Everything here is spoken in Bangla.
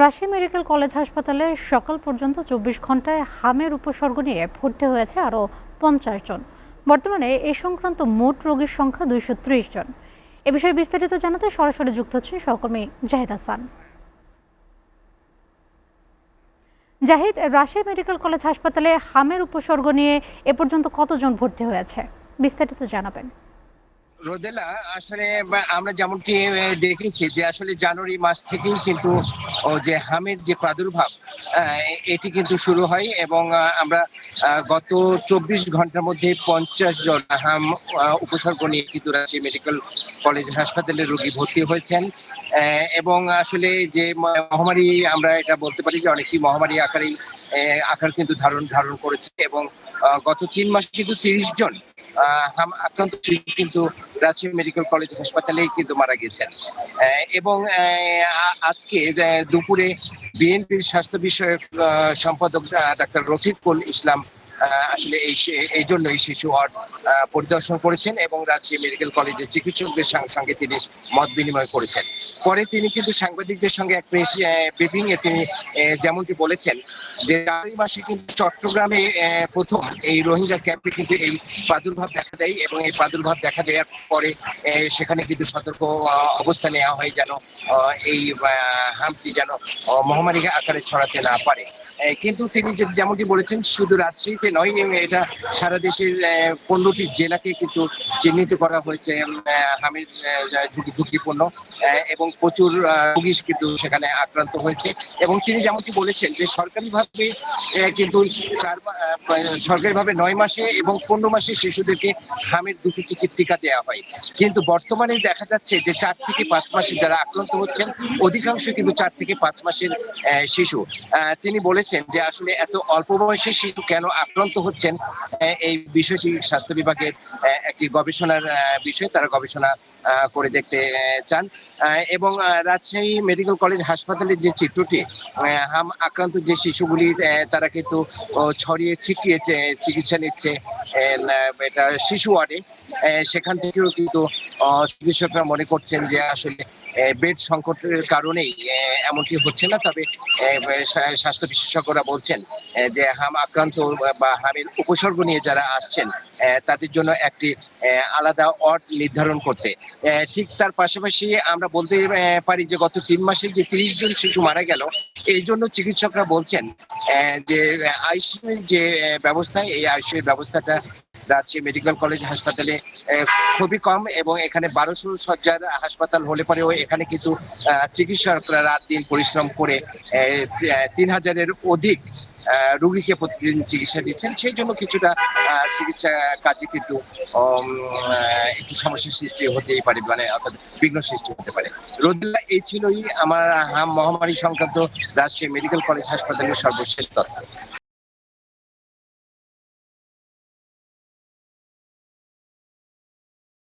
রাজশাহী মেডিকেল কলেজ হাসপাতালে সকাল পর্যন্ত ২৪ ঘন্টায় হামের উপসর্গ নিয়ে ভর্তি হয়েছে আরও ৫০ জন। বর্তমানে এ সংক্রান্ত মোট রোগীর সংখ্যা ২৩০ জন। এ বিষয়ে বিস্তারিত জানাতে সরাসরি যুক্ত হচ্ছেন সহকর্মী জাহিদ হাসান। জাহিদ, রাজশাহী মেডিকেল কলেজ হাসপাতালে হামের উপসর্গ নিয়ে এ পর্যন্ত কতজন ভর্তি হয়েছে, বিস্তারিত জানাবেন। রোদেলা, আসলে আমরা যেমনটি দেখেছি যে আসলে জানুয়ারি মাস থেকেই কিন্তু যে হামের যে প্রাদুর্ভাব এটি কিন্তু শুরু হয় এবং আমরা গত ২৪ ঘন্টার মধ্যে ৫০ জন হাম উপসর্গ নিয়ে কিন্তু রাজশাহী মেডিকেল কলেজ হাসপাতালে রোগী ভর্তি হয়েছেন। এবং আসলে যে মহামারী, আমরা এটা বলতে পারি যে অনেকটি মহামারী আকার কিন্তু ধারণ করেছে এবং গত ৩ মাসে কিন্তু ৩০ জন হাম আক্রান্ত শিশু কিন্তু রাজশাহী মেডিকেল কলেজ হাসপাতালেই কিন্তু মারা গেছেন। এবং আজকে দুপুরে বিএনপির স্বাস্থ্য বিষয়ক সম্পাদক ডাক্তার রফিকুল ইসলাম আসলে এই জন্যই শিশু ওয়ার্ড পরিদর্শন করেছেন এবং রাজশাহী মেডিকেল কলেজের চিকিৎসকদের সঙ্গে তিনি মত বিনিময় করেছেন। পরে তিনি কিন্তু সাংবাদিকদের সঙ্গে এক ব্রিফিং এ তিনি যেমনটি বলেছেন যে জানুয়ারি মাসে কিন্তু চট্টগ্রামে প্রথম এই রোহিঙ্গা ক্যাম্পে কিন্তু এই প্রাদুর্ভাব দেখা দেয় এবং এই প্রাদুর্ভাব দেখা দেওয়ার পরে সেখানে কিন্তু সতর্ক অবস্থা নেওয়া হয় যেন এই হামটি যেন মহামারী আকারে ছড়াতে না পারে। কিন্তু তিনি যেমনটি বলেছেন শুধু রাজশাহীতে নয়, এটা সারা দেশের ১৫টি জেলাকে কিন্তু চিহ্নিত করা হয়েছে হামির ঝুঁকিপূর্ণ এবং প্রচুর রোগী কিন্তু সেখানে আক্রান্ত হয়েছে। এবং তিনি যেমনটি বলেছেন যে সরকারিভাবে ৯ মাসে এবং ১৫ মাসে শিশুদেরকে হামের ২টি টিকা দেওয়া হয়, কিন্তু বর্তমানে দেখা যাচ্ছে যে ৪ থেকে ৫ মাসে যারা আক্রান্ত হচ্ছেন অধিকাংশ কিন্তু ৪ থেকে ৫ মাসের শিশু। তিনি বলেছেন যে আসলে এত অল্প বয়সী শিশু কেন আক্রান্ত হচ্ছেন, এই বিষয়টি স্বাস্থ্য বিভাগের একটি গবেষণার বিষয়, তারা গবেষণা করে দেখতে চান। এবং রাজশাহী মেডিকেল কলেজ হাসপাতালের যে চিত্রটি, হাম আক্রান্ত যে শিশুগুলি তারা কিন্তু ছড়িয়ে ছিটিয়ে চিকিৎসা নিচ্ছে এটা শিশু ওয়ার্ডে, সেখান থেকেও কিন্তু চিকিৎসকরা মনে করছেন যে আসলে বেড সংকটের কারণেই এমনটি হচ্ছে না, তবে স্বাস্থ্য বিশেষজ্ঞরা বলছেন যে হাম আক্রান্ত বা হামের উপসর্গ নিয়ে যারা আসছেন তাদের জন্য একটি আলাদা ওয়ার্ড নির্ধারণ করতে। ঠিক তার পাশাপাশি আমরা বলতে পারি যে গত ৩ মাসে যে ৩০ জন শিশু মারা গেল, এই জন্য চিকিৎসকরা বলছেন যে আইসিইউর যে ব্যবস্থা, এই আইসিইউর ব্যবস্থাটা রাজশাহী মেডিকেল কলেজ হাসপাতালে খুবই কম এবং এখানে ১২০০ শয্যার হাসপাতাল হলে পরেও এখানে কিন্তু চিকিৎসকরা রাত দিন পরিশ্রম করে ৩,০০০-এর অধিক রোগীকে প্রতিদিন চিকিৎসা দিচ্ছেন। সেই জন্য কিছুটা চিকিৎসা কাজে কিন্তু একটু সমস্যার সৃষ্টি হতেই পারে, মানে অর্থাৎ বিঘ্ন সৃষ্টি হতে পারে। রোদেলা, এই ছিলই আমার হাম মহামারী সংক্রান্ত রাজশাহী মেডিকেল কলেজ হাসপাতালের সর্বশেষ তথ্য।